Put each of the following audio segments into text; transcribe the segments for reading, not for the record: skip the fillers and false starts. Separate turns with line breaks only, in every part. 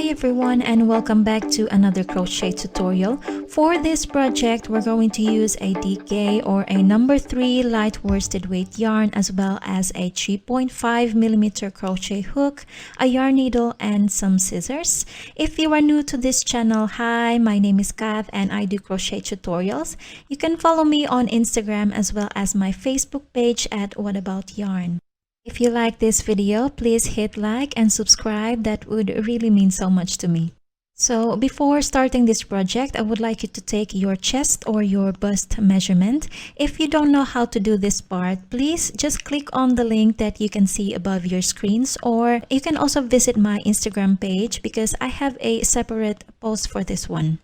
Hi everyone, and welcome back to another crochet tutorial. For this project, we're going to use a DK or a number 3 light worsted weight yarn, as well as a 3.5mm crochet hook, a yarn needle, and some scissors. If you are new to this channel, hi, my name is Kath and I do crochet tutorials. You can follow me on Instagram as well as my Facebook page at What About Yarn. If you like this video, please hit like and subscribe. That would really mean so much to me. So before starting this project, I would like you to take your chest or your bust measurement. If you don't know how to do this part, please just click on the link that you can see above your screens, or you can also visit my Instagram page because I have a separate post for this one.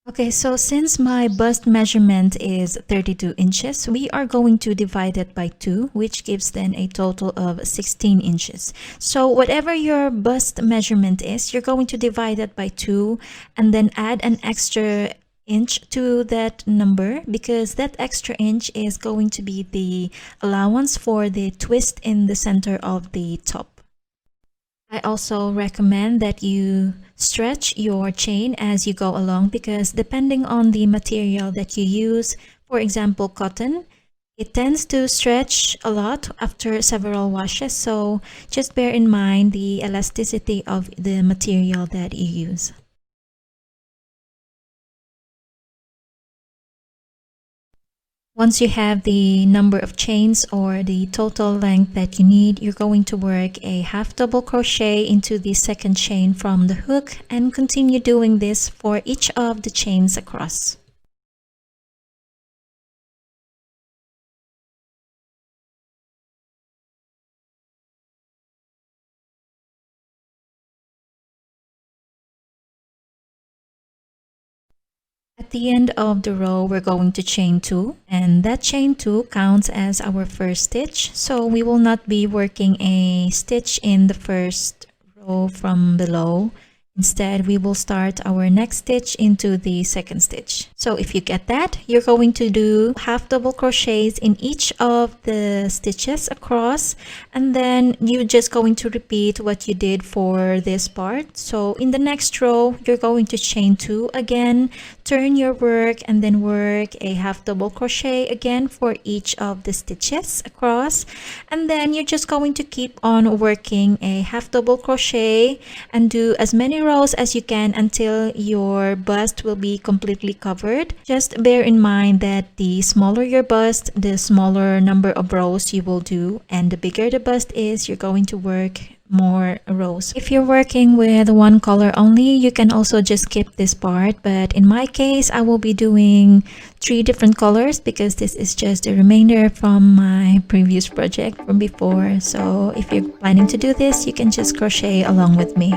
Okay, so since my bust measurement is 32 inches, we are going to divide it by 2, which gives then a total of 16 inches. So whatever your bust measurement is, you're going to divide it by 2 and then add an extra inch to that number, because that extra inch is going to be the allowance for the twist in the center of the top. I also recommend that you stretch your chain as you go along, because depending on the material that you use, for example cotton, it tends to stretch a lot after several washes, so just bear in mind the elasticity of the material that you use. Once you have the number of chains or the total length that you need, you're going to work a half double crochet into the second chain from the hook and continue doing this for each of the chains across. At the end of the row, we're going to chain 2, and that chain 2 counts as our first stitch. So we will not be working a stitch in the first row from below. Instead, we will start our next stitch into the second stitch. So if you get that, you're going to do half double crochets in each of the stitches across, and then you're just going to repeat what you did for this part. So in the next row, you're going to chain 2 again, turn your work, and then work a half double crochet again for each of the stitches across, and then you're just going to keep on working a half double crochet and do as many rows as you can until your bust will be completely covered. Just bear in mind that the smaller your bust, the smaller number of rows you will do, and the bigger the bust is, you're going to work more rows. If you're working with one color only, you can also just skip this part, but in my case I will be doing 3 different colors because this is just a remainder from my previous project from before. So if you're planning to do this, you can just crochet along with me.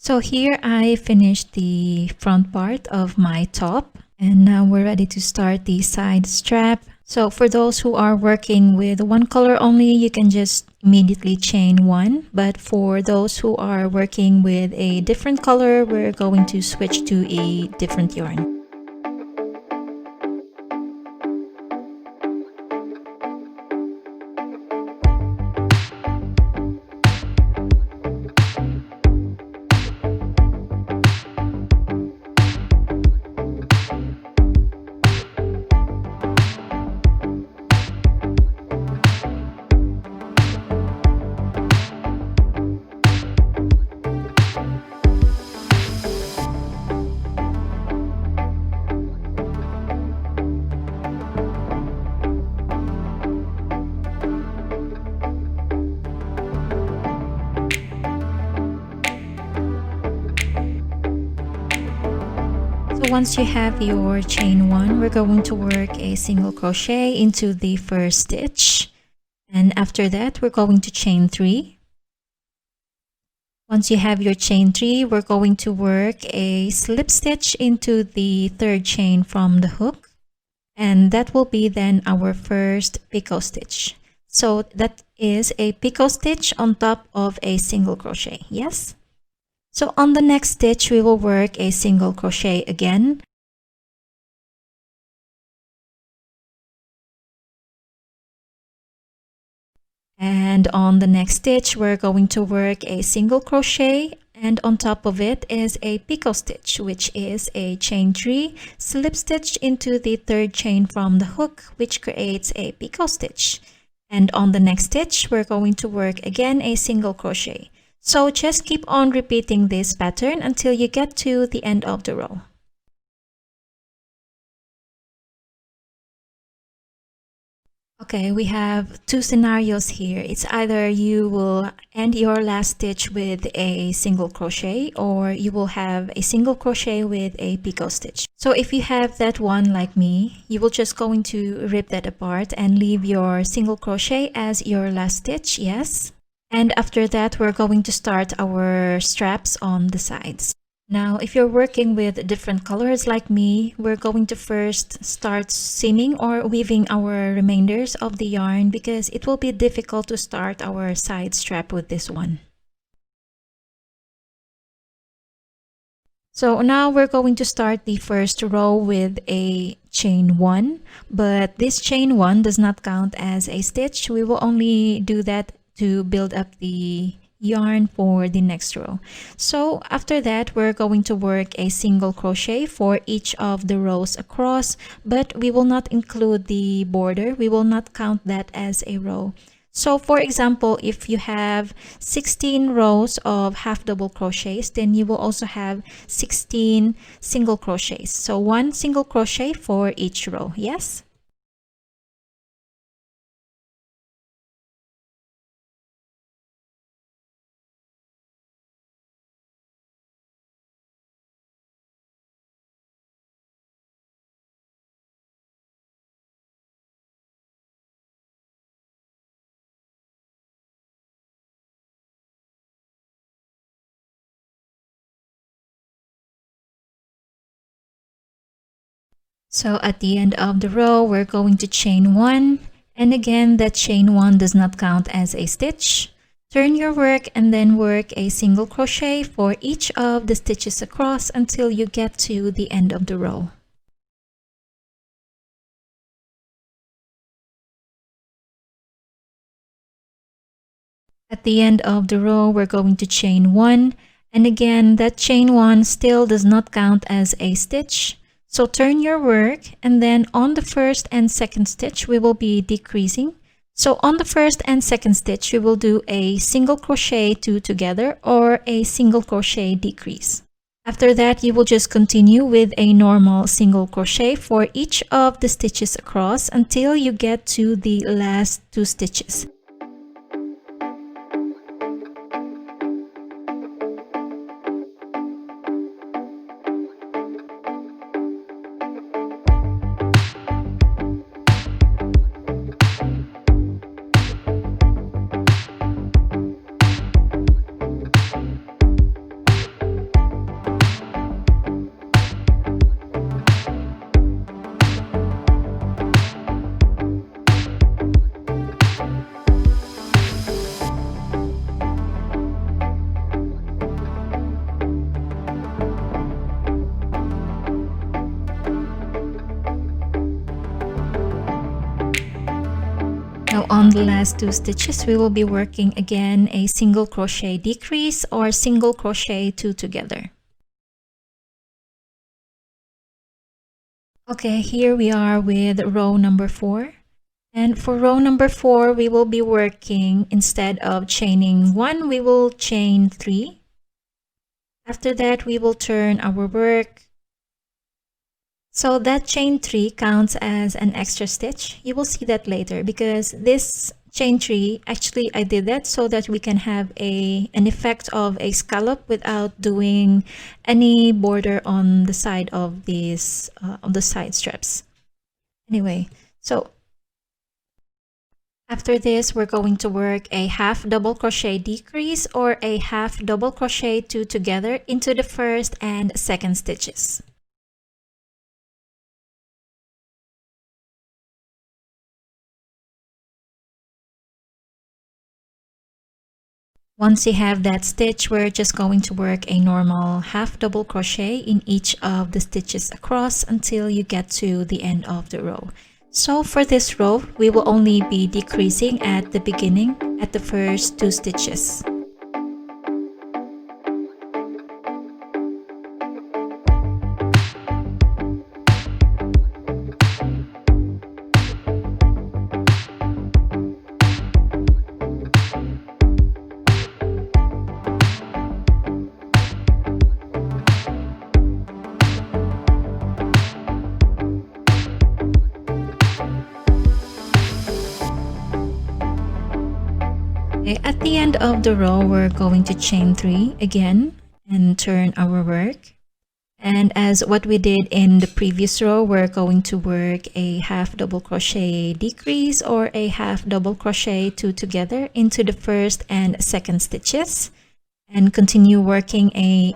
So here I finished the front part of my top, and now we're ready to start the side strap. So for those who are working with one color only, you can just immediately chain one. But for those who are working with a different color, we're going to switch to a different yarn. So once you have your chain one, we're going to work a single crochet into the first stitch, and after that we're going to chain three. Once you have your chain three, we're going to work a slip stitch into the third chain from the hook, and that will be then our first picot stitch. So that is a picot stitch on top of a single crochet. Yes. So on the next stitch, we will work a single crochet again. And on the next stitch, we're going to work a single crochet, and on top of it is a picot stitch, which is a chain three, slip stitch into the third chain from the hook, which creates a picot stitch. And on the next stitch, we're going to work again a single crochet. So just keep on repeating this pattern until you get to the end of the row. Okay, we have two scenarios here. It's either you will end your last stitch with a single crochet, or you will have a single crochet with a picot stitch. So if you have that one like me, you will just going to rip that apart and leave your single crochet as your last stitch. Yes. And after that, we're going to start our straps on the sides. Now, if you're working with different colors like me, we're going to first start seaming or weaving our remainders of the yarn, because it will be difficult to start our side strap with this one. So now we're going to start the first row with a chain one, but this chain one does not count as a stitch. We will only do that to build up the yarn for the next row. So after that, we're going to work a single crochet for each of the rows across, but we will not include the border. We will not count that as a row. So for example, if you have 16 rows of half double crochets, then you will also have 16 single crochets. So one single crochet for each row. Yes. So at the end of the row, we're going to chain one, and again that chain one does not count as a stitch. Turn your work and then work a single crochet for each of the stitches across until you get to the end of the row. At the end of the row, we're going to chain one, and again that chain one still does not count as a stitch. So turn your work, and then on the first and second stitch we will be decreasing. So on the first and second stitch we will do a single crochet two together or a single crochet decrease. After that, you will just continue with a normal single crochet for each of the stitches across until you get to the last two stitches. on the last 2 stitches, we will be working again a single crochet decrease or single crochet 2 together. Okay, here we are with row number 4. And for row number 4, we will be working, instead of chaining 1, we will chain 3. After that, we will turn our work. So that chain 3 counts as an extra stitch. You will see that later, because this chain 3, actually I did that so that we can have an effect of a scallop without doing any border on the side of these on the side straps. Anyway, so after this, we're going to work a half double crochet decrease or a half double crochet 2 together into the first and second stitches. Once you have that stitch, we're just going to work a normal half double crochet in each of the stitches across until you get to the end of the row. So for this row, we will only be decreasing at the beginning at the first 2 stitches. At the end of the row, we're going to chain 3 again and turn our work. And as what we did in the previous row, we're going to work a half double crochet decrease or a half double crochet 2 together into the first and second stitches, and continue working a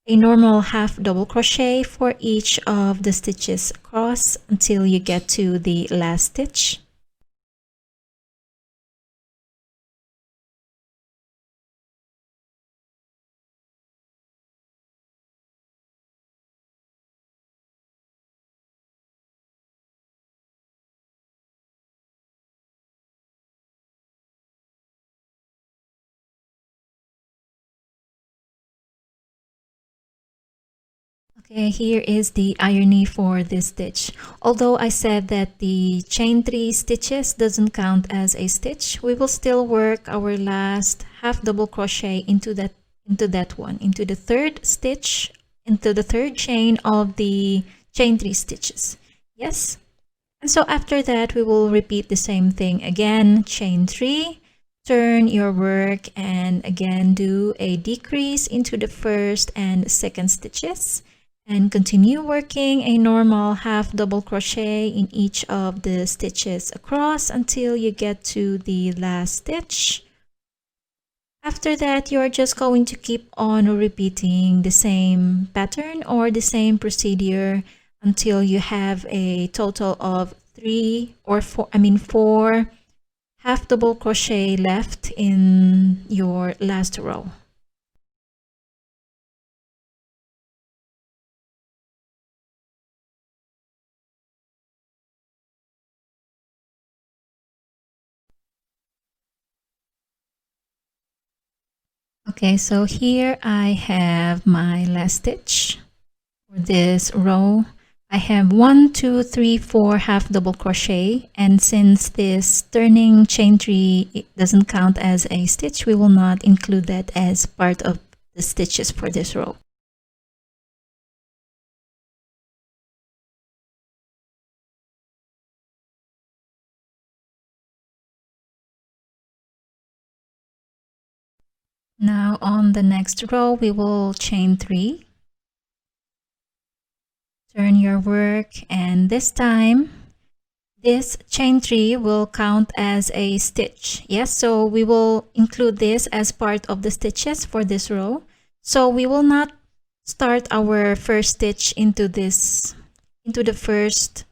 normal half double crochet for each of the stitches across until you get to the last stitch. Okay, here is the irony for this stitch. Although I said that the chain 3 stitches doesn't count as a stitch, we will still work our last half double crochet into the third stitch, into the third chain of the chain 3 stitches. Yes? And so after that, we will repeat the same thing again, chain 3, turn your work, and again do a decrease into the first and second stitches, and continue working a normal half double crochet in each of the stitches across until you get to the last stitch. After that, you're just going to keep on repeating the same pattern or the same procedure until you have a total of 4 half double crochet left in your last row. Okay, so here I have my last stitch for this row. I have 1, 2, 3, 4 half double crochet, and since this turning chain 3 it doesn't count as a stitch, we will not include that as part of the stitches for this row. Now on the next row, we will chain 3, turn your work, and this time this chain 3 will count as a stitch. Yes, so we will include this as part of the stitches for this row. So we will not start our first stitch into the first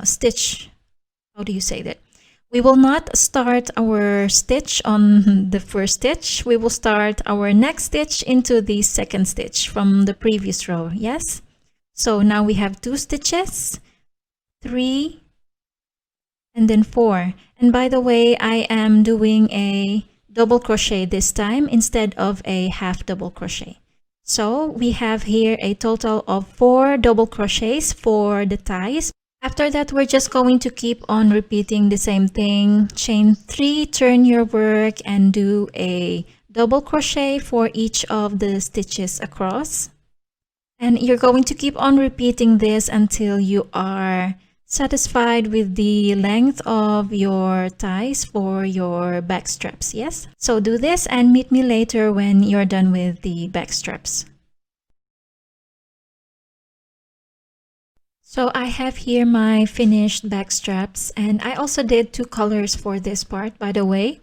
stitch. How do you say that? We will not start our stitch on the first stitch. We will start our next stitch into the second stitch from the previous row. Yes? So now we have 2 stitches, 3, and then 4. And by the way, I am doing a double crochet this time instead of a half double crochet. So we have here a total of 4 double crochets for the ties. After that, we're just going to keep on repeating the same thing. Chain 3, turn your work, and do a double crochet for each of the stitches across. And you're going to keep on repeating this until you are satisfied with the length of your ties for your back straps. Yes? So do this and meet me later when you're done with the back straps. So I have here my finished back straps, and I also did 2 colors for this part, by the way.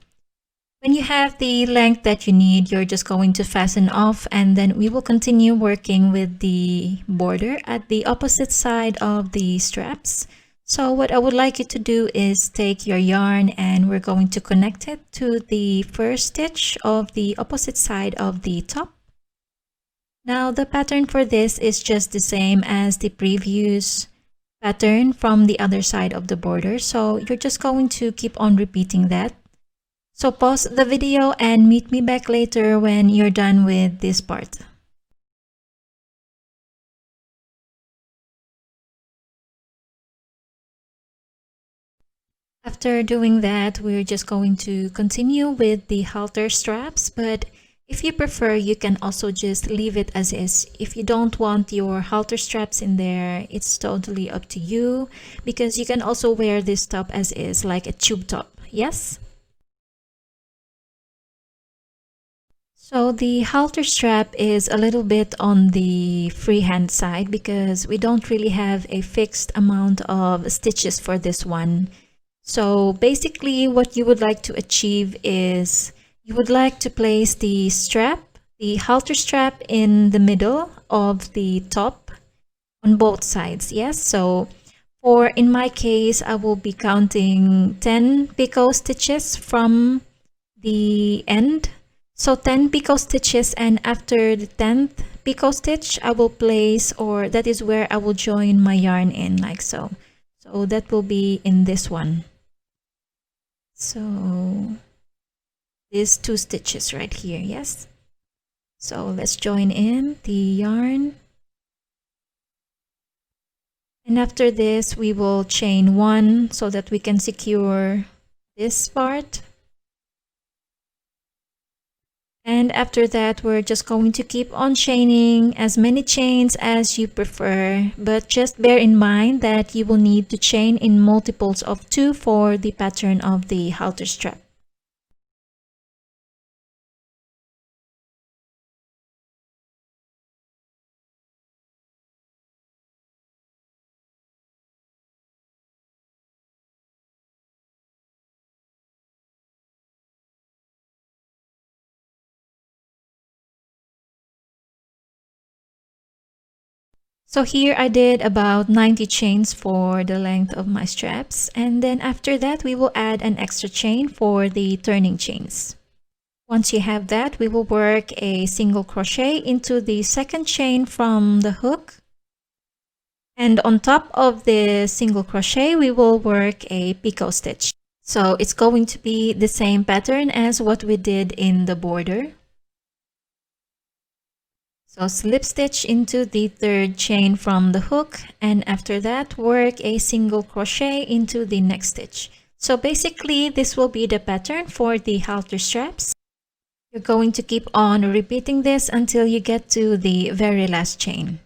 When you have the length that you need, you're just going to fasten off, and then we will continue working with the border at the opposite side of the straps. So what I would like you to do is take your yarn, and we're going to connect it to the first stitch of the opposite side of the top. Now the pattern for this is just the same as the previous pattern from the other side of the border. So you're just going to keep on repeating that. So pause the video and meet me back later when you're done with this part. After doing that, we're just going to continue with the halter straps, but if you prefer, you can also just leave it as is. If you don't want your halter straps in there, it's totally up to you, because you can also wear this top as is, like a tube top. Yes? So the halter strap is a little bit on the freehand side because we don't really have a fixed amount of stitches for this one. So basically what you would like to achieve is you would like to place the strap, the halter strap, in the middle of the top on both sides. Yes, so in my case, I will be counting 10 picot stitches from the end. So 10 picot stitches, and after the 10th picot stitch, I will place, or that is where I will join my yarn in, like so. So that will be in this one. So these 2 stitches right here. Yes, so let's join in the yarn, and after this we will chain 1 so that we can secure this part, and after that we're just going to keep on chaining as many chains as you prefer, but just bear in mind that you will need to chain in multiples of 2 for the pattern of the halter strap. So here I did about 90 chains for the length of my straps, and then after that we will add an extra chain for the turning chains. Once you have that, we will work a single crochet into the second chain from the hook, and on top of the single crochet we will work a picot stitch. So it's going to be the same pattern as what we did in the border. So slip stitch into the third chain from the hook, and after that work a single crochet into the next stitch. So basically this will be the pattern for the halter straps. You're going to keep on repeating this until you get to the very last chain.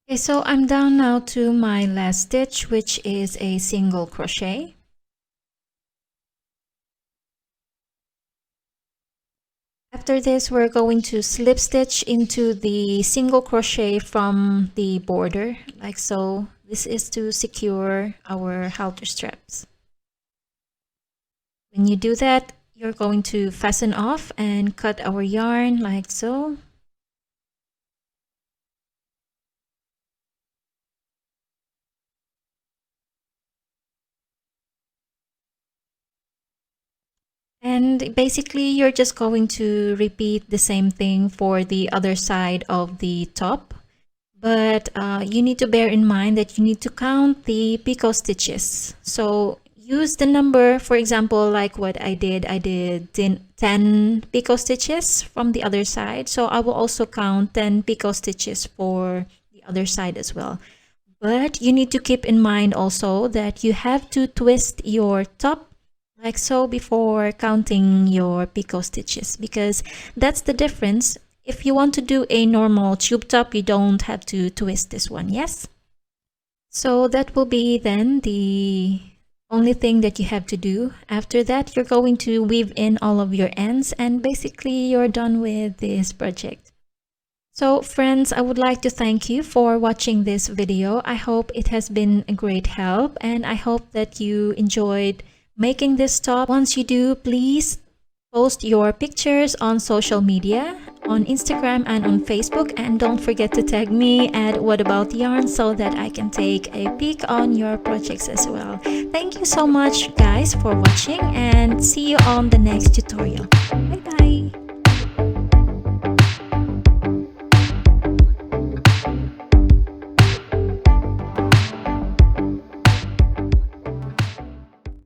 Okay, so I'm down now to my last stitch, which is a single crochet. After this, we're going to slip stitch into the single crochet from the border, like so. This is to secure our halter straps. When you do that, you're going to fasten off and cut our yarn like so. And basically, you're just going to repeat the same thing for the other side of the top. but you need to bear in mind that you need to count the picot stitches. So use the number, for example, like what I did 10 picot stitches from the other side, so I will also count 10 picot stitches for the other side as well. But you need to keep in mind also that you have to twist your top like so before counting your picot stitches, because that's the difference. If you want to do a normal tube top, you don't have to twist this one, yes? So that will be then the only thing that you have to do. After that, you're going to weave in all of your ends, and basically you're done with this project. So friends, I would like to thank you for watching this video. I hope it has been a great help, and I hope that you enjoyed making this top. Once you do, please post your pictures on social media, on Instagram and on Facebook, and don't forget to tag me at What About Yarn so that I can take a peek on your projects as well. Thank you so much guys for watching, and see you on the next tutorial. Bye bye.